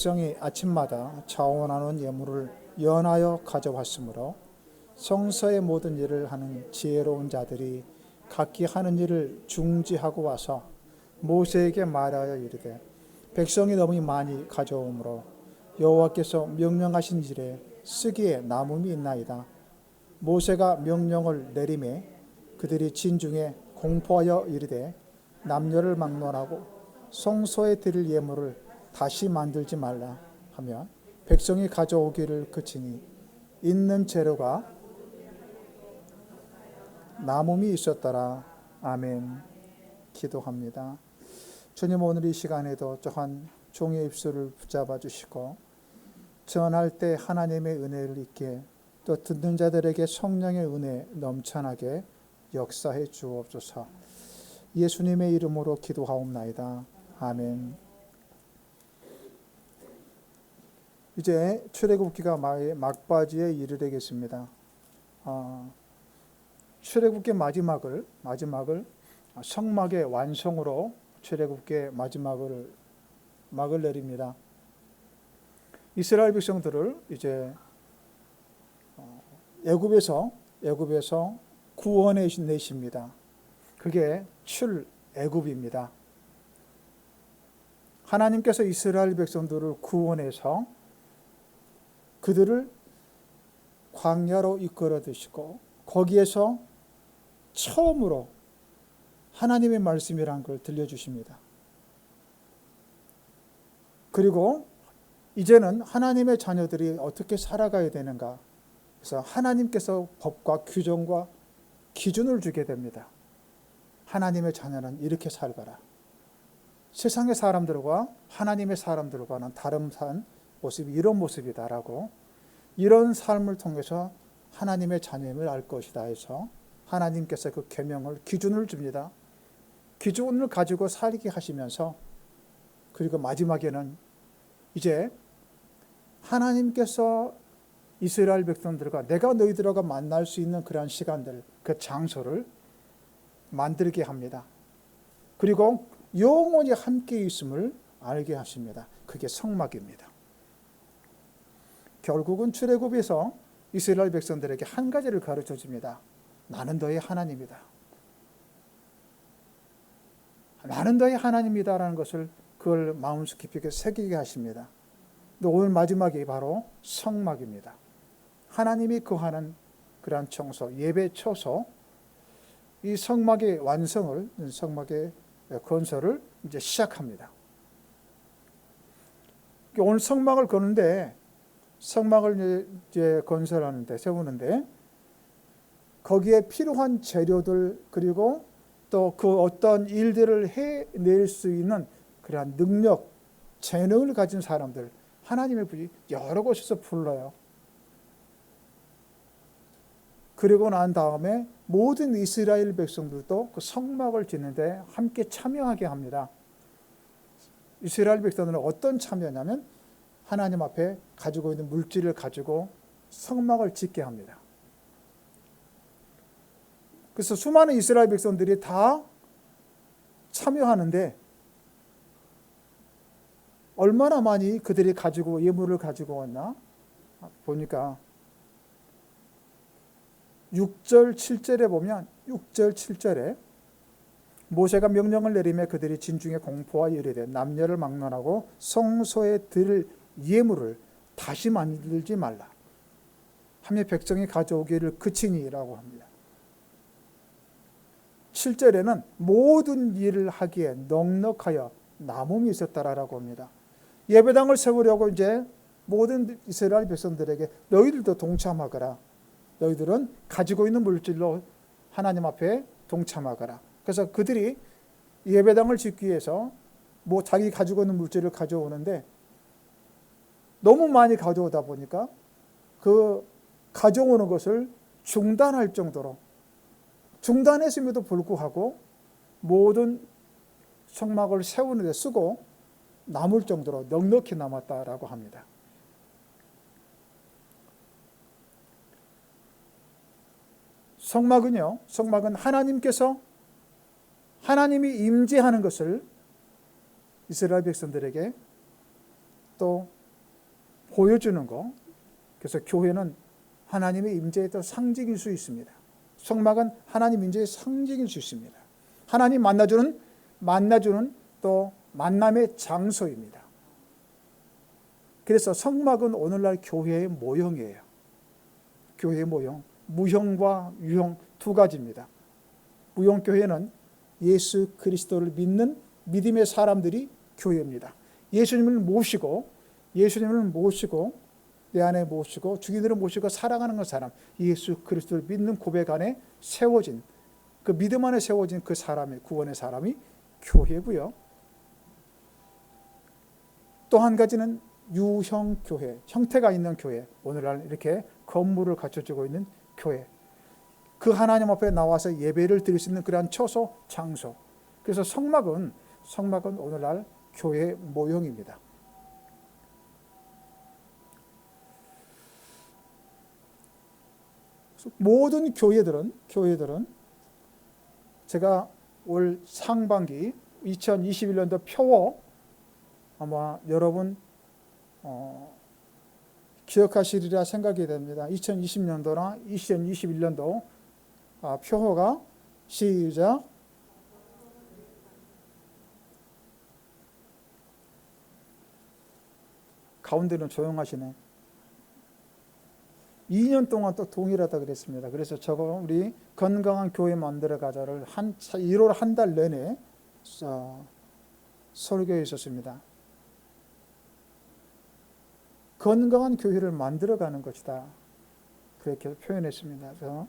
백성이 아침마다 자원하는 예물을 연하여 가져왔으므로 성서의 모든 일을 하는 지혜로운 자들이 각기 하는 일을 중지하고 와서 모세에게 말하여 이르되, 백성이 너무 많이 가져오므로 여호와께서 명령하신 일에 쓰기에 남음이 있나이다. 모세가 명령을 내리매 그들이 진중에 공포하여 이르되, 남녀를 막론하고 성소에 드릴 예물을 다시 만들지 말라 하며 백성이 가져오기를 그치니 있는 재료가 남음이 있었더라. 아멘. 기도합니다. 주님, 오늘 이 시간에도 또한 종의 입술을 붙잡아 주시고 전할 때 하나님의 은혜를 있게, 또 듣는 자들에게 성령의 은혜 넘쳐나게 역사해 주옵소서. 예수님의 이름으로 기도하옵나이다. 아멘. 이제 출애굽기가 막바지에 이르되겠습니다. 출애굽기 마지막을 성막의 완성으로 출애굽기의 마지막을 막을 내립니다. 이스라엘 백성들을 이제 애굽에서 구원해 내십니다. 그게 출애굽입니다. 하나님께서 이스라엘 백성들을 구원해서 그들을 광야로 이끌어 드시고 거기에서 처음으로 하나님의 말씀이란 걸 들려주십니다. 그리고 이제는 하나님의 자녀들이 어떻게 살아가야 되는가, 그래서 하나님께서 법과 규정과 기준을 주게 됩니다. 하나님의 자녀는 이렇게 살거라. 세상의 사람들과 하나님의 사람들과는 다른 모습이 이런 모습이다라고, 이런 삶을 통해서 하나님의 자녀임을 알 것이다 해서 하나님께서 그 계명을, 기준을 줍니다. 기준을 가지고 살게 하시면서, 그리고 마지막에는 이제 하나님께서 이스라엘 백성들과 내가 너희들과 만날 수 있는 그런 시간들, 그 장소를 만들게 합니다. 그리고 영원히 함께 있음을 알게 하십니다. 그게 성막입니다. 결국은 출애굽에서 이스라엘 백성들에게 한 가지를 가르쳐 줍니다. 나는 너의 하나님이다. 나는 너의 하나님이다라는 것을 그걸 마음속 깊이 새기게 하십니다. 오늘 마지막이 바로 성막입니다. 하나님이 거하는 그러한 청소, 예배 처소, 이 성막의 완성을, 성막의 건설을 이제 시작합니다. 오늘 성막을 거는데, 성막을 이제 건설하는데, 세우는데 거기에 필요한 재료들, 그리고 또 그 어떤 일들을 해낼 수 있는 그러한 능력, 재능을 가진 사람들, 하나님의 분이 여러 곳에서 불러요. 그리고 난 다음에 모든 이스라엘 백성들도 그 성막을 짓는데 함께 참여하게 합니다. 이스라엘 백성들은 어떤 참여냐면 하나님 앞에 가지고 있는 물질을 가지고 성막을 짓게 합니다. 그래서 수많은 이스라엘 백성들이 다 참여하는데 얼마나 많이 그들이 가지고 예물을 가지고 왔나 보니까 6절 7절에 보면, 6절 7절에 모세가 명령을 내리며 그들이 진중에 공포하여 이르되, 남녀를 막론하고 성소에 드릴 예물을 다시 만들지 말라 하며 백성이 가져오기를 그치니라고 합니다. 7절에는 모든 일을 하기에 넉넉하여 남음이 있었다라고 합니다. 예배당을 세우려고 이제 모든 이스라엘 백성들에게 너희들도 동참하거라. 너희들은 가지고 있는 물질로 하나님 앞에 동참하거라. 그래서 그들이 예배당을 짓기 위해서 자기 가지고 있는 물질을 가져오는데 너무 많이 가져오다 보니까 그 가져오는 것을 중단할 정도로, 중단했음에도 불구하고 모든 성막을 세우는 데 쓰고 남을 정도로 넉넉히 남았다라고 합니다. 성막은 하나님이 임재하는 것을 이스라엘 백성들에게 또 보여주는 것. 그래서 교회는 하나님의 임재의 또 상징일 수 있습니다. 성막은 하나님 임재의 상징일 수 있습니다. 하나님 만나주는 또 만남의 장소입니다. 그래서 성막은 오늘날 교회의 모형이에요. 교회의 모형. 무형과 유형 두 가지입니다. 무형교회는 예수 그리스도를 믿는 믿음의 사람들이 교회입니다. 예수님을 모시고 내 안에 모시고 주기들을 모시고 살아가는 그 사람, 예수 그리스도를 믿는 고백 안에 세워진, 그 믿음 안에 세워진 그 사람의 구원의 사람이 교회고요. 또 한 가지는 유형교회, 형태가 있는 교회, 오늘날 이렇게 건물을 갖춰주고 있는 교회, 그 하나님 앞에 나와서 예배를 드릴 수 있는 그러한 처소, 장소. 그래서 성막은 오늘날 교회의 모형입니다. 모든 교회들은 제가 올 상반기 2021년도 표어 아마 여러분 기억하시리라 생각이 됩니다. 2020년도나 2021년도 표어가 시작. 가운데는 조용하시네. 2년 동안 또 동일하다 그랬습니다. 그래서 저거 우리 건강한 교회 만들어 가자를 1월 한 달 내내 설교에 있었습니다. 건강한 교회를 만들어가는 것이다. 그렇게 표현했습니다. 그래서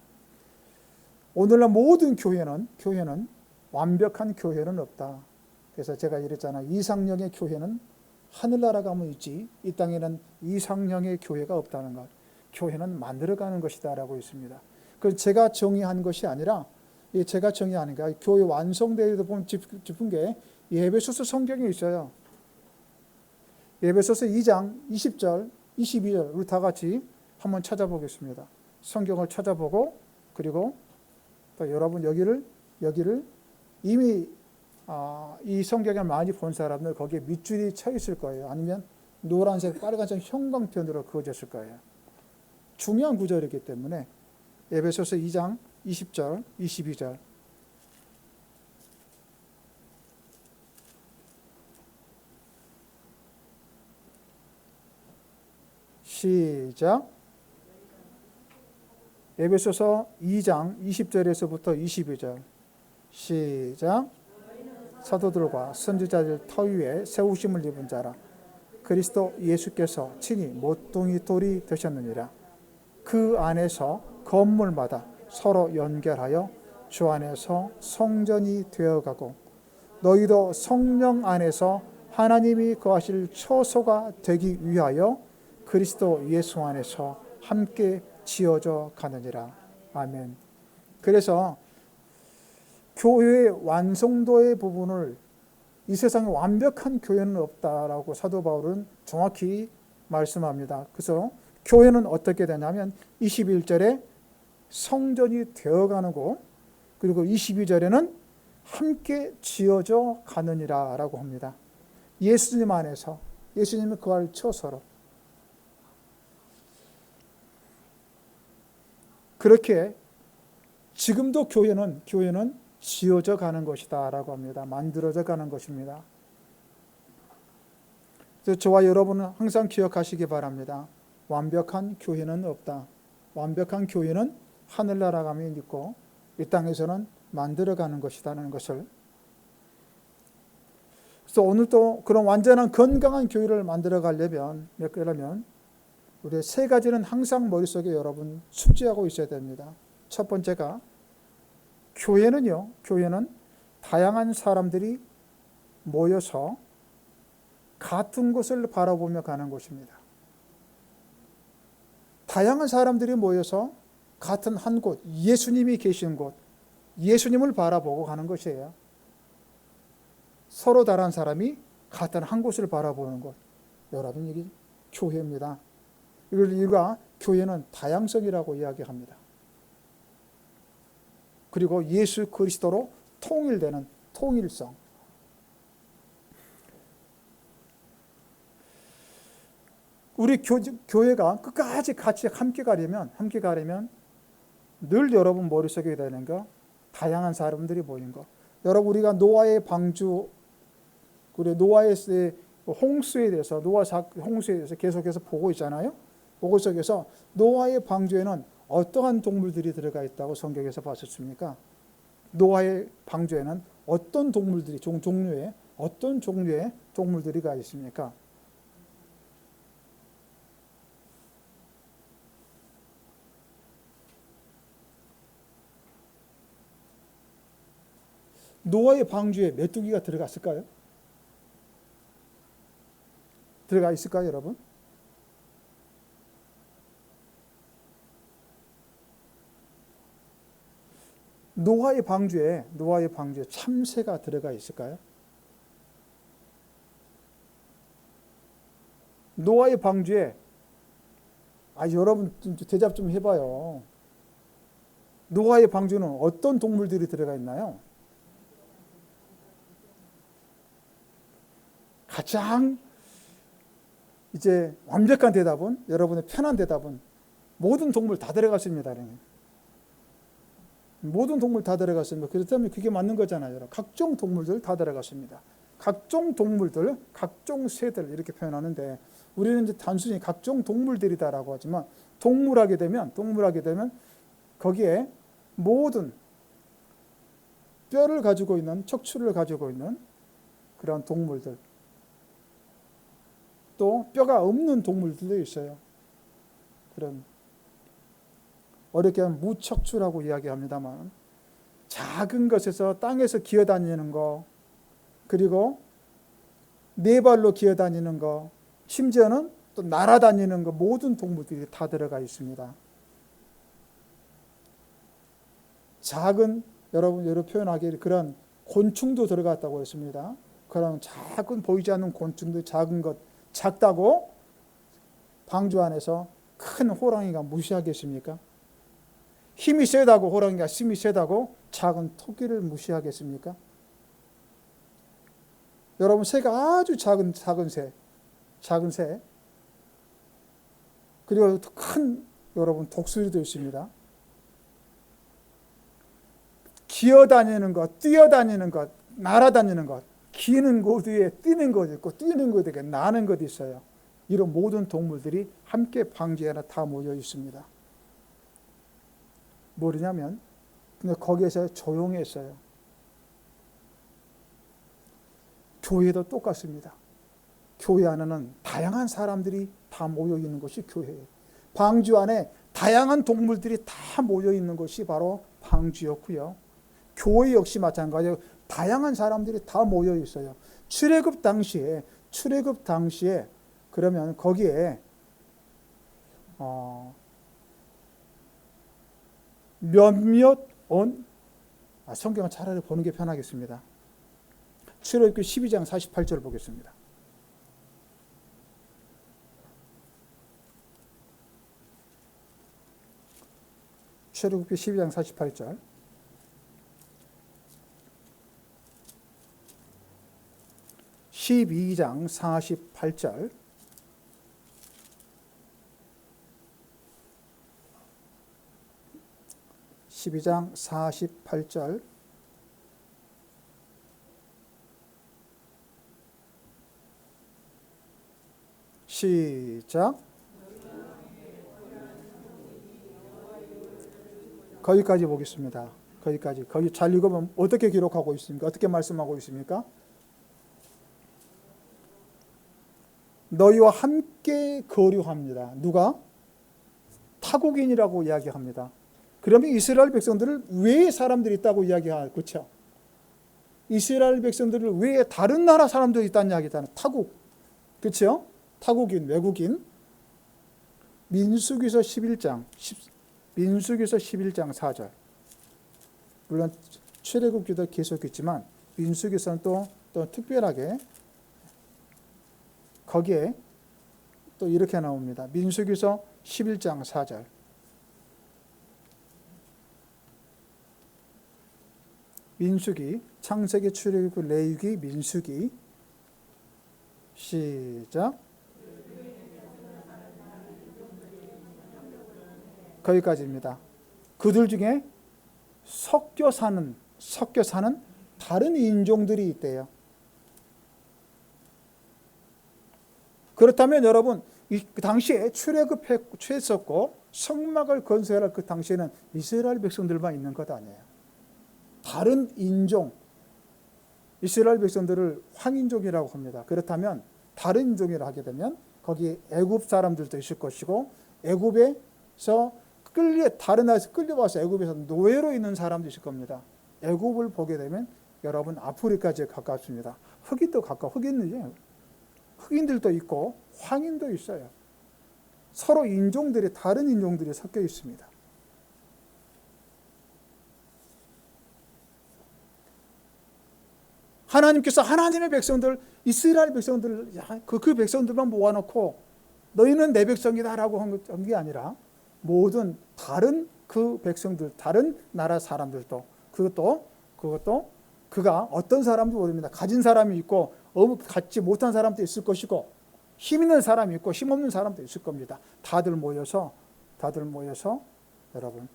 오늘날 모든 교회는 완벽한 교회는 없다. 그래서 제가 이랬잖아요. 이상형의 교회는 하늘나라 가면 있지, 이 땅에는 이상형의 교회가 없다는 것. 교회는 만들어가는 것이다 라고 있습니다. 그 제가 정의한 것이 아니라, 제가 정의하는 게 교회 완성되어도 보면 짚은 게 에베소서 성경에 있어요. 에베소서 2장 20절, 22절 우리 다 같이 한번 찾아보겠습니다. 성경을 찾아보고, 그리고 또 여러분 여기를 이미 이 성경을 많이 본 사람들 거기에 밑줄이 쳐 있을 거예요. 아니면 노란색, 빨간색 형광펜으로 그어졌을 거예요. 중요한 구절이기 때문에 에베소서 2장 20절, 22절 시작. 에베소서 2장 20절에서부터 22절 시작. 사도들과 선지자들 터 위에 세우심을 입은 자라 그리스도 예수께서 친히 모퉁이 돌이 되셨느니라. 그 안에서 건물마다 서로 연결하여 주 안에서 성전이 되어가고 너희도 성령 안에서 하나님이 거하실 처소가 되기 위하여 그리스도 예수 안에서 함께 지어져 가느니라. 아멘. 그래서 교회의 완성도의 부분을, 이 세상에 완벽한 교회는 없다라고 사도 바울은 정확히 말씀합니다. 그래서 교회는 어떻게 되냐면 21절에 성전이 되어가는 거, 그리고 22절에는 함께 지어져 가느니라 라고 합니다. 예수님 안에서, 예수님이 거할 처소로. 그렇게 지금도 교회는 지어져 가는 것이다 라고 합니다. 만들어져 가는 것입니다. 그래서 저와 여러분은 항상 기억하시기 바랍니다. 완벽한 교회는 없다. 완벽한 교회는 하늘나라 가면 있고 이 땅에서는 만들어가는 것이라는 것을. 그래서 오늘도 그런 완전한 건강한 교회를 만들어 가려면 우리 세 가지는 항상 머릿속에 여러분 숙지하고 있어야 됩니다. 첫 번째가 교회는 다양한 사람들이 모여서 같은 곳을 바라보며 가는 곳입니다. 다양한 사람들이 모여서 같은 한 곳, 예수님이 계신 곳, 예수님을 바라보고 가는 것이에요. 서로 다른 사람이 같은 한 곳을 바라보는 곳. 여러분, 이게 교회입니다. 이걸 교회는 다양성이라고 이야기합니다. 그리고 예수 그리스도로 통일되는 통일성. 우리 교회가 끝까지 같이 함께 가려면 늘 여러분 머릿속에 되는 거, 다양한 사람들이 모인 거. 여러분, 우리가 노아의 방주, 우리 노아의 홍수에 대해서, 홍수에 대해서 계속해서 보고 있잖아요. 보고 속에서 노아의 방주에는 어떠한 동물들이 들어가 있다고 성경에서 봤었습니까? 노아의 방주에는 어떤 동물들이, 어떤 종류의 동물들이 가 있습니까? 노아의 방주에 메뚜기가 들어갔을까요? 들어가 있을까요, 여러분? 노아의 방주에 참새가 들어가 있을까요? 노아의 방주에, 여러분 대답 좀 해봐요. 노아의 방주는 어떤 동물들이 들어가 있나요? 가장 이제 완벽한 대답은, 여러분의 편한 대답은 모든 동물 다 들어갔습니다. 모든 동물 다 들어갔습니다. 그렇다면 그게 맞는 거잖아요. 각종 동물들 다 들어갔습니다. 각종 동물들, 각종 새들 이렇게 표현하는데, 우리는 이제 단순히 각종 동물들이다라고 하지만, 동물하게 되면 거기에 모든 뼈를 가지고 있는, 척추를 가지고 있는 그런 동물들, 또 뼈가 없는 동물들도 있어요. 그런 어렵게 하면 무척추라고 이야기합니다만, 작은 것에서 땅에서 기어다니는 거, 그리고 네 발로 기어다니는 거, 심지어는 또 날아다니는 거, 모든 동물들이 다 들어가 있습니다. 작은, 여러분 표현하기에 그런 곤충도 들어갔다고 했습니다. 그런 작은 보이지 않는 곤충도, 작은 것, 작다고 방주 안에서 큰 호랑이가 무시하겠습니까? 힘이 세다고 호랑이가 힘이 세다고 작은 토끼를 무시하겠습니까? 여러분, 새가 아주 작은 새, 그리고 큰 여러분 독수리도 있습니다. 기어다니는 것, 뛰어다니는 것, 날아다니는 것, 기는 곳 위에 뛰는 것 있고, 뛰는 곳 위에 나는 것 있어요. 이런 모든 동물들이 함께 방주에 하나 다 모여 있습니다. 뭐냐면, 근데 거기에서 조용했어요. 교회도 똑같습니다. 교회 안에는 다양한 사람들이 다 모여 있는 것이 교회예요. 방주 안에 다양한 동물들이 다 모여 있는 것이 바로 방주였고요. 교회 역시 마찬가지예요. 다양한 사람들이 다 모여 있어요. 출애굽 당시에 그러면 거기에 성경을 차라리 보는 게 편하겠습니다. 출애굽기 12장 48절 보겠습니다. 출애굽기 12장 48절. (12장 48절) 12장 48절 시작. 거기까지 보겠습니다. 거기 잘 읽으면 어떻게 기록하고 있습니까? 어떻게 말씀하고 있습니까? 너희와 함께 거류합니다. 누가? 타국인이라고 이야기합니다. 그러면 이스라엘 백성들을 외에 사람들이 있다고 이야기하죠. 그렇죠? 이스라엘 백성들을 외에 다른 나라 사람들이 있다는 이야기잖아요. 타국. 그렇죠? 타국인, 외국인. 민수기서 11장 4절. 물론 출애굽기도 계속 있지만 민수기서는 또 특별하게 거기에 또 이렇게 나옵니다. 민수기서 11장 4절. 민수기, 창세기, 출애굽기, 레위기, 민수기. 시작. 거기까지입니다. 그들 중에 섞여 사는 다른 인종들이 있대요. 그렇다면 여러분, 그 당시에 출애굽했었고 성막을 건설할 그 당시에는 이스라엘 백성들만 있는 것 아니에요. 다른 인종, 이스라엘 백성들을 황인종이라고 합니다. 그렇다면 다른 인종이라 하게 되면 거기 애굽 사람들도 있을 것이고, 애굽에서 다른 나라에서 끌려와서 애굽에서 노예로 있는 사람도 있을 겁니다. 애굽을 보게 되면 여러분 아프리카에 가깝습니다. 흑인도 흑인들도 있고 황인도 있어요. 서로 다른 인종들이 섞여 있습니다. 하나님께서 하나님의 백성들, 이스라엘 백성들, 그 백성들만 모아놓고 너희는 내 백성이다라고 한 게 아니라 모든 다른 그 백성들, 다른 나라 사람들도 그것도 그가 어떤 사람도 모릅니다. 가진 사람이 있고 갖지 못한 사람도 있을 것이고, 힘 있는 사람이 있고 힘 없는 사람도 있을 겁니다. 다들 모여서 여러분,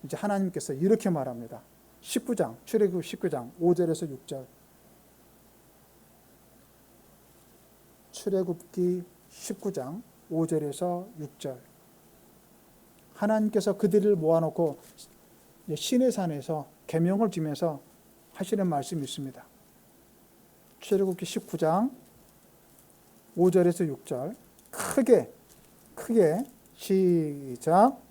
이제 하나님께서 이렇게 말합니다. 출애굽 19장 5절에서 6절. 출애굽기 19장 5절에서 6절. 하나님께서 그들을 모아놓고 시내산에서 계명을 주면서 하시는 말씀이 있습니다. 출애굽기 19장 5절에서 6절 크게 시작.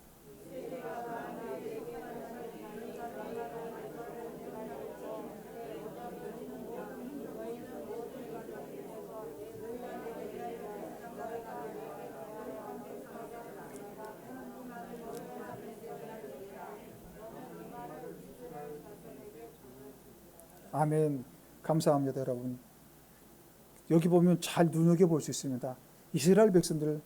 아멘. 감사합니다, 여러분. 여기 보면 잘 눈여겨볼 수 있습니다. 이스라엘 백성들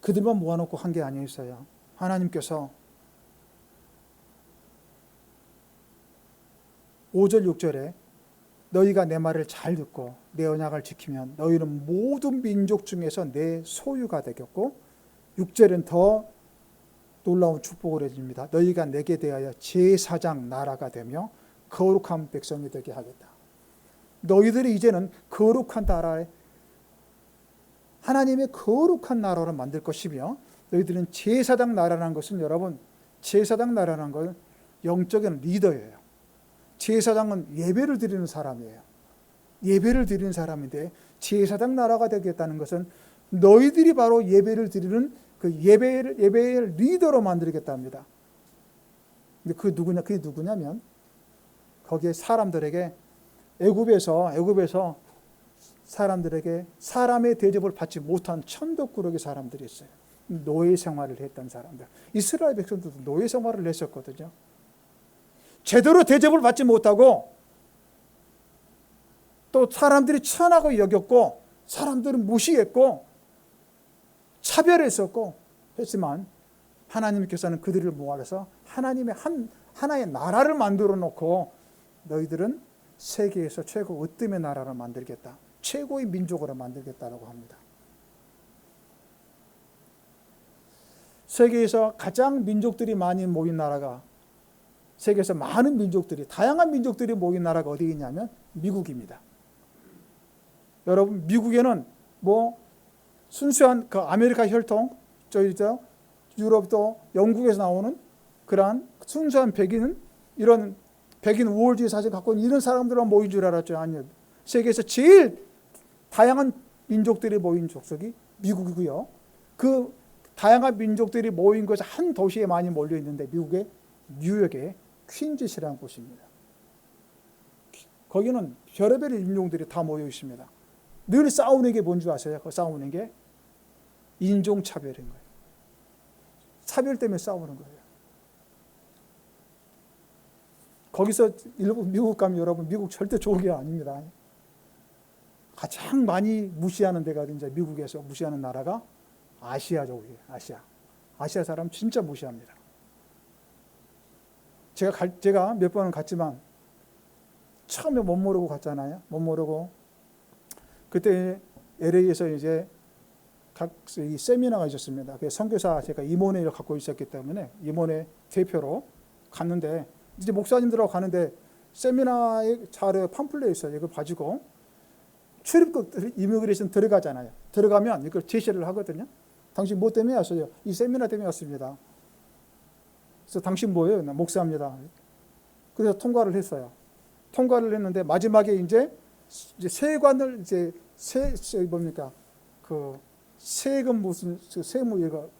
그들만 모아놓고 한 게 아니었어요. 하나님께서 5절 6절에 너희가 내 말을 잘 듣고 내 언약을 지키면 너희는 모든 민족 중에서 내 소유가 되겠고, 6절은 더 놀라운 축복을 해줍니다. 너희가 내게 대하여 제사장 나라가 되며 거룩한 백성이 되게 하겠다. 너희들이 이제는 거룩한 나라에, 하나님의 거룩한 나라로 만들 것이며, 너희들은 제사장 나라라는 것은, 여러분, 제사장 나라라는 건 영적인 리더예요. 제사장은 예배를 드리는 사람이에요. 예배를 드리는 사람인데, 제사장 나라가 되겠다는 것은 너희들이 바로 예배를 드리는 그 예배의 리더로 만들겠답니다. 근데 그게 누구냐면 거기에 사람들에게, 애굽에서 사람들에게 사람의 대접을 받지 못한 천덕꾸러기 사람들이 있어요. 노예 생활을 했던 사람들. 이스라엘 백성들도 노예 생활을 했었거든요. 제대로 대접을 받지 못하고 또 사람들이 천하고 여겼고 사람들은 무시했고 차별했었고 했지만, 하나님께서는 그들을 모아서 하나님의 하나의 나라를 만들어 놓고 너희들은 세계에서 최고 으뜸의 나라를 만들겠다, 최고의 민족으로 만들겠다라고 합니다. 세계에서 가장 민족들이 많이 모인 나라가, 세계에서 많은 민족들이, 다양한 민족들이 모인 나라가 어디 있냐면 미국입니다. 여러분, 미국에는 순수한 그 아메리카 혈통, 유럽도 영국에서 나오는 그러한 순수한 이런 백인 우월주의 사실 갖고 있는 이런 사람들만 모인 줄 알았죠. 아니요. 세계에서 제일 다양한 민족들이 모인 족속이 미국이고요. 그 다양한 민족들이 모인 것이 한 도시에 많이 몰려 있는데, 미국의 뉴욕의 퀸즈시라는 곳입니다. 거기는 별의별 인종들이 다 모여 있습니다. 늘 싸우는 게 뭔지 아세요? 그 싸우는 게 인종차별인 거예요. 차별 때문에 싸우는 거예요. 거기서 미국 가면 여러분, 미국 절대 좋은 게 아닙니다. 가장 많이 무시하는 데가 이제 미국에서 무시하는 나라가 아시아족이에요. 아시아 사람 진짜 무시합니다. 제가 몇 번은 갔지만 처음에 못 모르고 갔잖아요. 못 모르고 그때 LA에서 이제 이 세미나가 있었습니다. 그 선교사 제가 임원회를 갖고 있었기 때문에 임원회 대표로 갔는데 이제 목사님들하고 가는데 세미나에 자료 팜플렛 있어요. 이걸 가지고 출입국 이미그레이션 들어가잖아요. 들어가면 이걸 제시를 하거든요. 당신 뭐 때문에 왔어요? 이 세미나 때문에 왔습니다. 그래서 당신 뭐예요? 나 목사입니다. 그래서 통과를 했어요. 통과를 했는데 마지막에 이제 세관을 이제 뭡니까 그 세금 무슨 세무 이거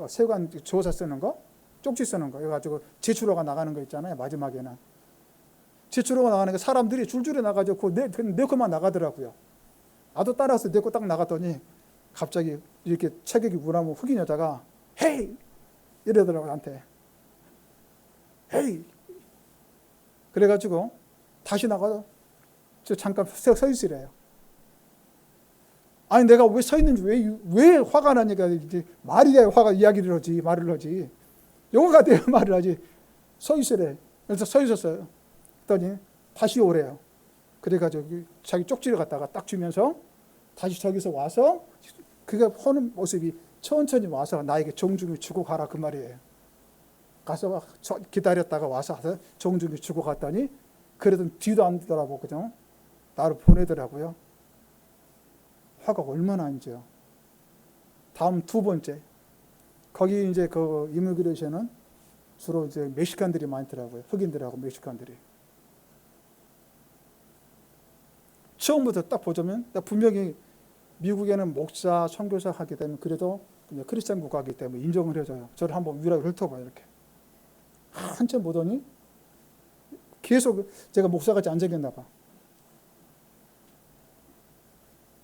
세관 조사 쓰는 거 쪽지 쓰는 거 해가지고 제출호가 나가는 거 있잖아요. 마지막에는 제출호가 나가는 게 사람들이 줄줄이 나가지고 내 거만 나가더라고요. 나도 따라서 내 거 딱 나갔더니 갑자기 이렇게 체격이 무나무 흑인 여자가 헤이 이러더라고요. 나한테 헤이 그래가지고 다시 나가서 저 잠깐 서 있으래요. 아니 내가 왜 서 있는지 왜 화가 나니까 이제 말이 돼야 화가 이야기를 하지 말을 하지 영어가 돼야 말을 하지 서 있으래. 그래서 서 있었어요. 그랬더니 다시 오래요. 그래가지고 자기 쪽지를 갖다가 딱 주면서 다시 저기서 와서 그가 하는 모습이 천천히 와서 나에게 정중히 주고 가라 그 말이에요. 가서 기다렸다가 와서 정중히 주고 갔더니 그래도 뒤도 안 돌아보고 나를 보내더라고요. 화가 얼마나 안지요. 다음 두 번째 거기 이제 그 이미그레이션은 주로 이제 멕시칸들이 많더라고요. 흑인들하고 멕시칸들이. 처음부터 딱 보자면 분명히 미국에는 목사, 선교사 하게 되면 그래도 그냥 크리스찬 국가이기 때문에 인정을 해줘요. 저를 한번 위로 훑어봐요. 이렇게. 한참 보더니 계속 제가 목사같이 안 생겼나 봐.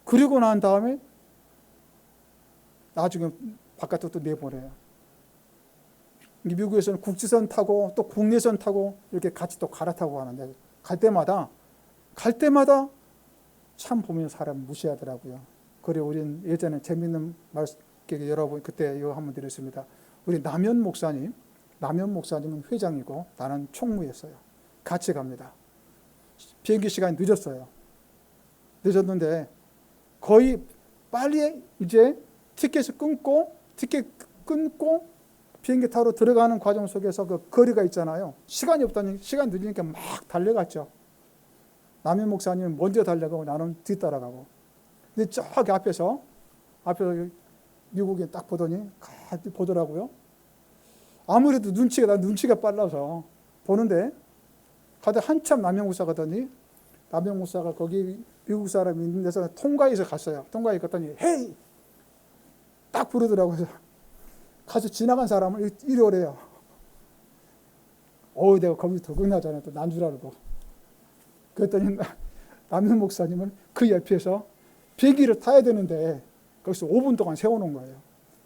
그리고 난 다음에 나중에 바깥으로 또 내보내요. 미국에서는 국지선 타고 또 국내선 타고 이렇게 같이 또 갈아타고 가는데 갈 때마다 참 보면 사람 무시하더라고요. 그리고 우린 예전에 재밌는 말씀 여러분 그때 이거 한번 드렸습니다. 우리 남현 목사님은 회장이고 나는 총무였어요. 같이 갑니다. 비행기 시간이 늦었는데 거의 빨리 이제 티켓 끊고 비행기 타러 들어가는 과정 속에서 그 거리가 있잖아요. 시간이 없다니 시간 늦으니까 막 달려갔죠. 남현 목사님은 먼저 달려가고 나는 뒤따라가고. 근데 저기 앞에서 미국인 딱 보더니 가만히 보더라고요. 아무래도 눈치가 빨라서 보는데 가다 한참 남현 목사 가더니 남현 목사가 거기 미국 사람이 있는 데서 통과해서 갔어요. 통과해 갔더니 헤이 딱 부르더라고요. 가서 지나간 사람을 이리 오래요. 내가 거기 더 끝나잖아요. 또 난 줄 알고. 그랬더니 남현 목사님은 그 옆에서 비행기를 타야 되는데 거기서 5분 동안 세워놓은 거예요.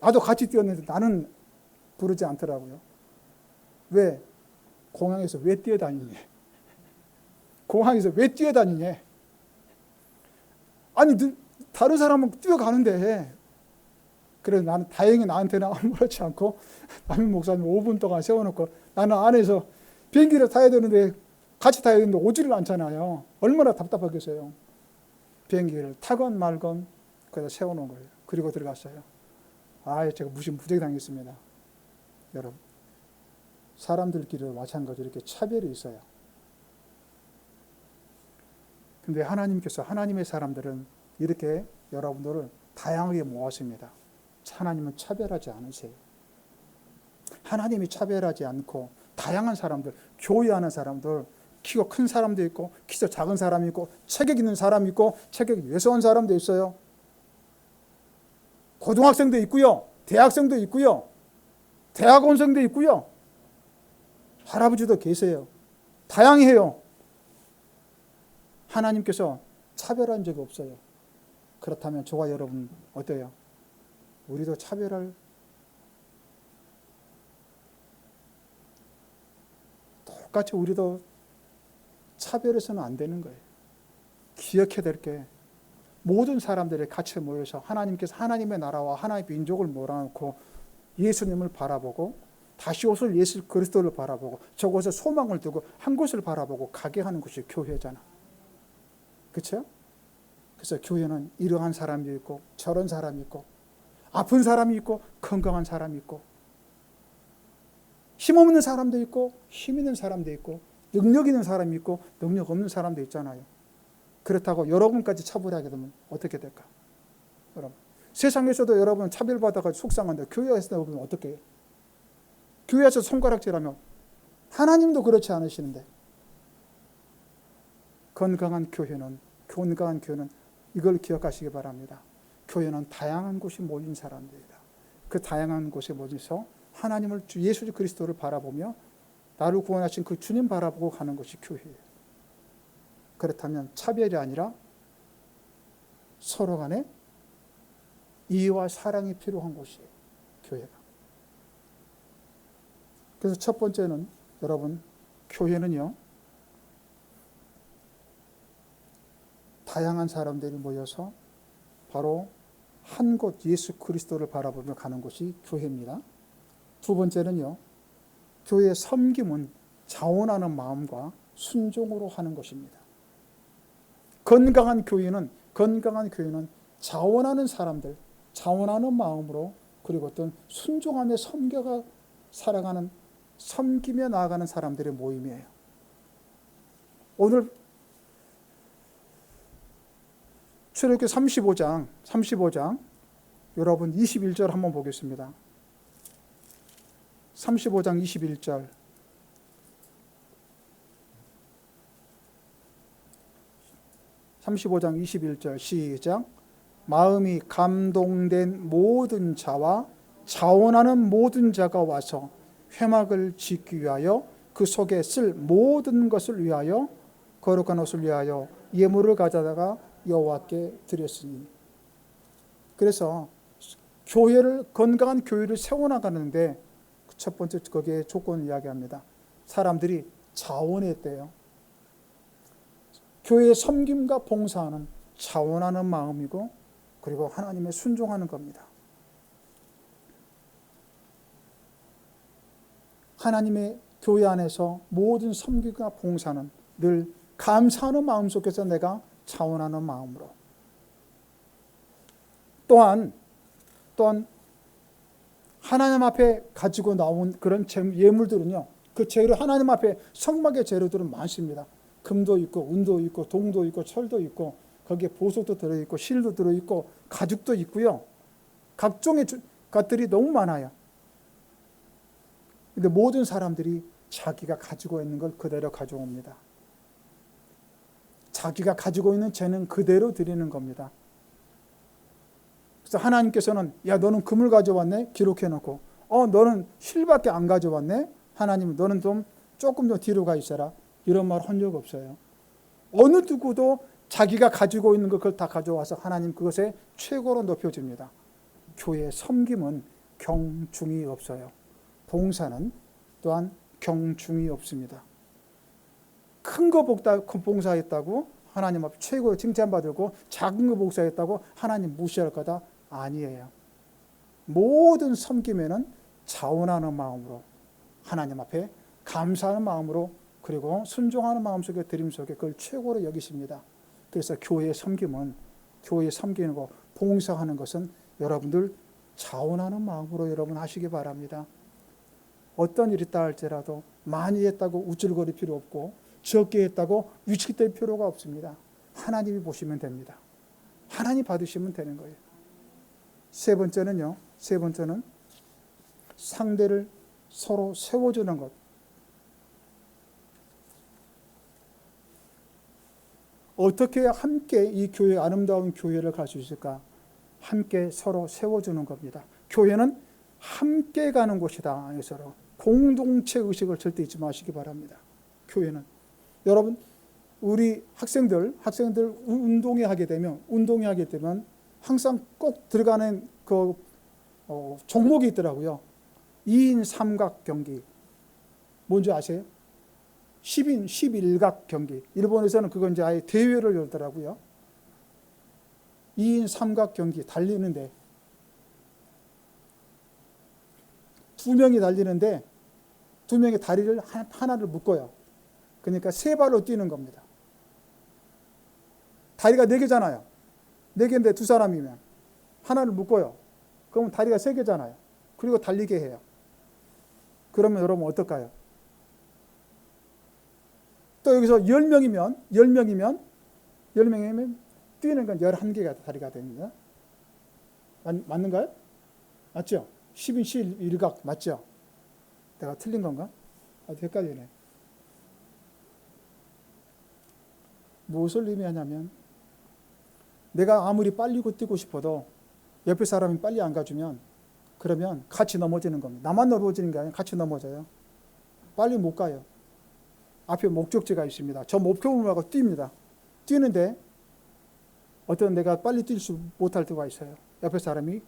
나도 같이 뛰었는데 나는 부르지 않더라고요. 왜? 공항에서 왜 뛰어다니니? 공항에서 왜 뛰어다니니? 아니 다른 사람은 뛰어가는데 그래서 나는 다행히 나한테는 아무렇지 않고 남현 목사님 5분 동안 세워놓고 나는 안에서 비행기를 타야 되는데 같이 타야 되는데 오지를 않잖아요. 얼마나 답답하겠어요. 비행기를 타건 말건 그래서 세워놓은 거예요. 그리고 들어갔어요. 제가 무지하게 당했습니다. 여러분 사람들끼리 마찬가지로 이렇게 차별이 있어요. 근데 하나님께서 하나님의 사람들은 이렇게 여러분들을 다양하게 모았습니다. 하나님은 차별하지 않으세요. 하나님이 차별하지 않고 다양한 사람들, 교회하는 사람들, 키가 큰 사람도 있고 키가 작은 사람이 있고 체격 있는 사람이 있고 체격이 왜소한 사람도 있어요. 고등학생도 있고요. 대학생도 있고요. 대학원생도 있고요. 할아버지도 계세요. 다양해요. 하나님께서 차별한 적이 없어요. 그렇다면 저와 여러분 어때요? 우리도 똑같이 우리도 차별해서는 안 되는 거예요. 기억해야 될 게 모든 사람들이 같이 모여서 하나님께서 하나님의 나라와 하나님의 민족을 몰아놓고 예수님을 바라보고 다시 오실 예수 그리스도를 바라보고 저곳에 소망을 두고 한 곳을 바라보고 가게 하는 것이 교회잖아. 그렇죠? 그래서 교회는 이러한 사람이 있고 저런 사람이 있고 아픈 사람이 있고 건강한 사람이 있고 힘없는 사람도 있고 힘 있는 사람도 있고 능력 있는 사람이 있고 능력 없는 사람도 있잖아요. 그렇다고 여러분까지 차별하게 되면 어떻게 될까? 여러분, 세상에서도 여러분 차별받아가지고 속상한데 교회에서 보면 어떻게 해요? 교회에서 손가락질하면 하나님도 그렇지 않으시는데 건강한 교회는 이걸 기억하시기 바랍니다. 교회는 다양한 곳이 모인 사람들이다. 그 다양한 곳에 모여서 하나님을 예수 그리스도를 바라보며 나를 구원하신 그 주님 바라보고 가는 것이 교회예요. 그렇다면 차별이 아니라 서로 간에 이해와 사랑이 필요한 곳이에요. 교회가. 그래서 첫 번째는 여러분 교회는요. 다양한 사람들이 모여서 바로 한 곳 예수 그리스도를 바라보며 가는 곳이 교회입니다. 두 번째는요. 교회의 섬김은 자원하는 마음과 순종으로 하는 것입니다. 건강한 교회는 자원하는 사람들, 자원하는 마음으로 그리고 어떤 순종하며 섬겨가 살아가는 섬기며 나아가는 사람들의 모임이에요. 오늘 출애굽기 35장 여러분 21절 한번 보겠습니다. 35장 21절 시작. 마음이 감동된 모든 자와 자원하는 모든 자가 와서 회막을 짓기 위하여 그 속에 쓸 모든 것을 위하여 거룩한 옷을 위하여 예물을 가져다가 여호와께 드렸으니. 그래서 건강한 교회를 세워나가는데 첫 번째 거기에 조건을 이야기합니다. 사람들이 자원했대요. 교회의 섬김과 봉사는 자원하는 마음이고 그리고 하나님의 순종하는 겁니다. 하나님의 교회 안에서 모든 섬김과 봉사는 늘 감사하는 마음 속에서 내가 자원하는 마음으로 또한 하나님 앞에 가지고 나온 그런 예물들은요. 그 재료 하나님 앞에 성막의 재료들은 많습니다. 금도 있고 은도 있고 동도 있고 철도 있고 거기에 보석도 들어있고 실도 들어있고 가죽도 있고요. 각종의 것들이 너무 많아요. 근데 모든 사람들이 자기가 가지고 있는 걸 그대로 가져옵니다. 자기가 가지고 있는 재는 그대로 드리는 겁니다. 그래서 하나님께서는 야 너는 금을 가져왔네? 기록해놓고 너는 실밖에 안 가져왔네? 하나님 너는 조금 더 뒤로 가 있어라. 이런 말 한 적 없어요. 어느 누구도 자기가 가지고 있는 걸 그걸 다 가져와서 하나님 그것에 최고로 높여줍니다. 교회의 섬김은 경중이 없어요. 봉사는 또한 경중이 없습니다. 큰 거 봉사했다고 하나님 앞에 최고의 칭찬받고 작은 거 봉사했다고 하나님 무시할 거다? 아니에요. 모든 섬김에는 자원하는 마음으로 하나님 앞에 감사하는 마음으로 그리고 순종하는 마음 속에 드림 속에 그걸 최고로 여기십니다. 그래서 교회의 섬김은 교회에 섬기는 거 봉사하는 것은 여러분들 자원하는 마음으로 여러분 하시기 바랍니다. 어떤 일이 있다 할지라도 많이 했다고 우쭐거릴 필요 없고 적게 했다고 위축될 필요가 없습니다. 하나님이 보시면 됩니다. 하나님 받으시면 되는 거예요. 세 번째는 상대를 서로 세워주는 것. 어떻게 함께 이 교회 아름다운 교회를 갈 수 있을까? 함께 서로 세워주는 겁니다. 교회는 함께 가는 곳이다. 서로 공동체 의식을 절대 잊지 마시기 바랍니다. 교회는 여러분 우리 학생들 운동회 하게 되면 항상 꼭 들어가는 그 종목이 있더라고요. 2인 삼각 경기. 뭔지 아세요? 10인 11각 경기. 일본에서는 그건 이제 아예 대회를 열더라고요. 2인 삼각 경기 달리는데 두 명이 달리는데 두 명의 다리를 하나를 묶어요. 그러니까 세 발로 뛰는 겁니다. 다리가 4개잖아요. 4개인데 두 사람이면 하나를 묶어요. 그러면 다리가 3개잖아요. 그리고 달리게 해요. 그러면 여러분 어떨까요? 또 여기서 10명이면 뛰는 건 11개가 다리가 됩니다. 맞는가요? 맞죠? 10인 1각 맞죠? 내가 틀린 건가? 아주 헷갈리네. 무엇을 의미하냐면 내가 아무리 빨리 뛰고 싶어도 옆에 사람이 빨리 안 가주면 그러면 같이 넘어지는 겁니다. 나만 넘어지는 게 아니라 같이 넘어져요. 빨리 못 가요. 앞에 목적지가 있습니다. 저 목표물 하고 뜁니다. 뛰는데 어떤 내가 빨리 뛸 수 못할 때가 있어요. 옆에 사람이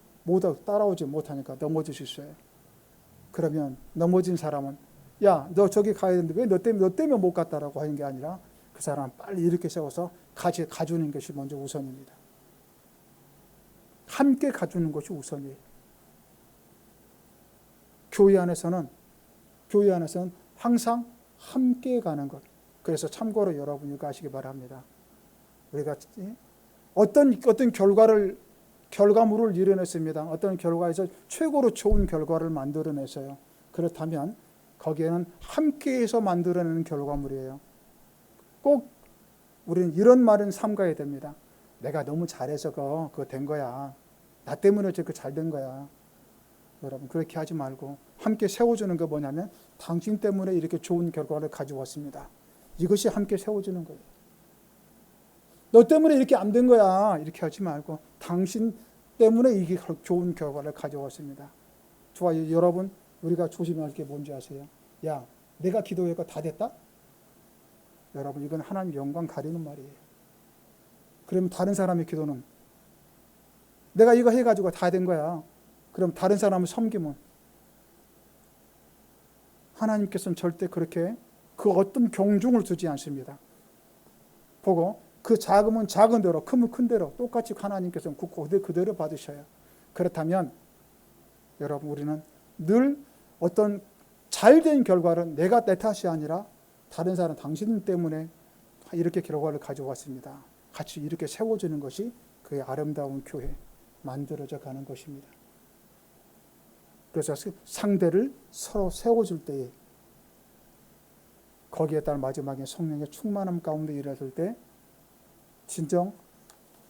따라오지 못하니까 넘어질 수 있어요. 그러면 넘어진 사람은 야, 너 저기 가야 되는데 왜 너 때문에 못 갔다라고 하는 게 아니라 그 사람 빨리 이렇게 세워서 같이 가주는 것이 먼저 우선입니다. 함께 가주는 것이 우선이에요. 교회 안에서는 항상 함께 가는 것. 그래서 참고로 여러분 이거 아시기 바랍니다. 우리가 어떤 결과물을 이뤄냈습니다. 어떤 결과에서 최고로 좋은 결과를 만들어냈어요. 그렇다면 거기에는 함께해서 만들어내는 결과물이에요. 꼭 우리는 이런 말은 삼가야 됩니다. 내가 너무 잘해서 그거 된 거야. 나 때문에 저렇게 잘 된 거야. 여러분 그렇게 하지 말고 함께 세워주는 게 뭐냐면 당신 때문에 이렇게 좋은 결과를 가져왔습니다. 이것이 함께 세워주는 거예요. 너 때문에 이렇게 안 된 거야. 이렇게 하지 말고 당신 때문에 이게 좋은 결과를 가져왔습니다. 좋아요. 여러분 우리가 조심할 게 뭔지 아세요? 야, 내가 기도해가 다 됐다? 여러분 이건 하나님 영광 가리는 말이에요. 그러면 다른 사람의 기도는 내가 이거 해가지고 다 된 거야. 그럼 다른 사람을 섬기면 하나님께서는 절대 그렇게 그 어떤 경중을 두지 않습니다. 보고 그 작으면 작은 대로 크면 큰 대로 똑같이 하나님께서는 그대로 받으셔요. 그렇다면 여러분 우리는 늘 어떤 잘된 결과를 내가 내 탓이 아니라 다른 사람 당신 때문에 이렇게 결과를 가져왔습니다. 같이 이렇게 세워주는 것이 그의 아름다운 교회 만들어져 가는 것입니다. 그래서 상대를 서로 세워줄 때에 거기에 따라 마지막에 성령의 충만함 가운데 일했을 때 진정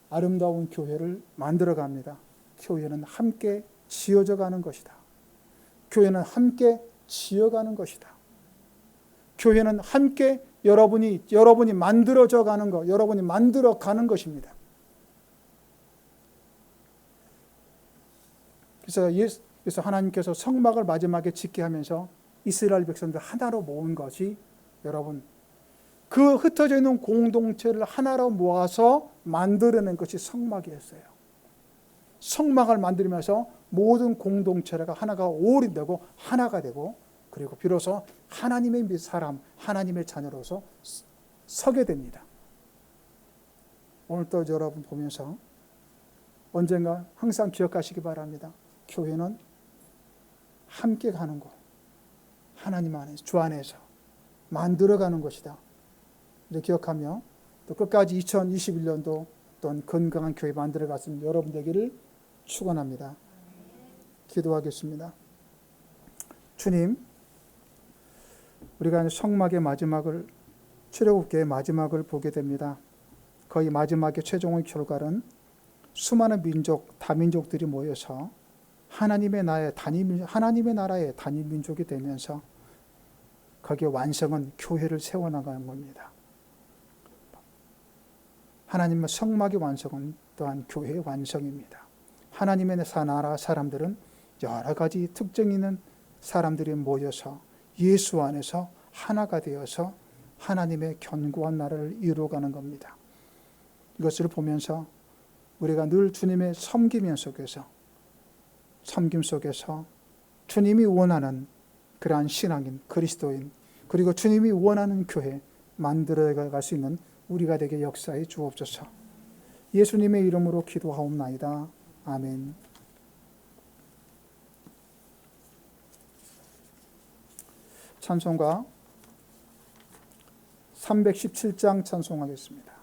아름다운 교회를 만들어 갑니다. 교회는 함께 지어져 가는 것이다. 교회는 함께 지어가는 것이다. 교회는 함께 여러분이 만들어져 가는 것, 여러분이 만들어 가는 것입니다. 그래서 하나님께서 성막을 마지막에 짓게 하면서 이스라엘 백성들 하나로 모은 것이 여러분 그 흩어져 있는 공동체를 하나로 모아서 만들어낸 것이 성막이었어요. 성막을 만들면서 모든 공동체가 하나가 오리되고 하나가 되고 그리고 비로소 하나님의 사람, 하나님의 자녀로서 서게 됩니다. 오늘 또 여러분 보면서 언젠가 항상 기억하시기 바랍니다. 교회는 함께 가는 것, 하나님 안에서, 주 안에서 만들어가는 것이다. 이렇게 기억하며 또 끝까지 2021년도 또한 건강한 교회 만들어갔으면 여러분 되기를 축원합니다. 기도하겠습니다. 주님, 우리가 성막의 마지막을 출애굽기의 마지막을 보게 됩니다. 거의 마지막의 최종의 결과는 수많은 민족, 다민족들이 모여서 하나님의 나라의 단일 민족이 되면서 거기에 완성은 교회를 세워나가는 겁니다. 하나님의 성막의 완성은 또한 교회의 완성입니다. 하나님의 나라 사람들은 여러 가지 특징 있는 사람들이 모여서 예수 안에서 하나가 되어서 하나님의 견고한 나라를 이루어가는 겁니다. 이것을 보면서 우리가 늘 주님의 섬김 속에서 주님이 원하는 그러한 신앙인, 그리스도인, 그리고 주님이 원하는 교회 만들어갈 수 있는 우리가 되게 역사해 주옵소서. 예수님의 이름으로 기도하옵나이다. 아멘. 찬송가 317장 찬송하겠습니다.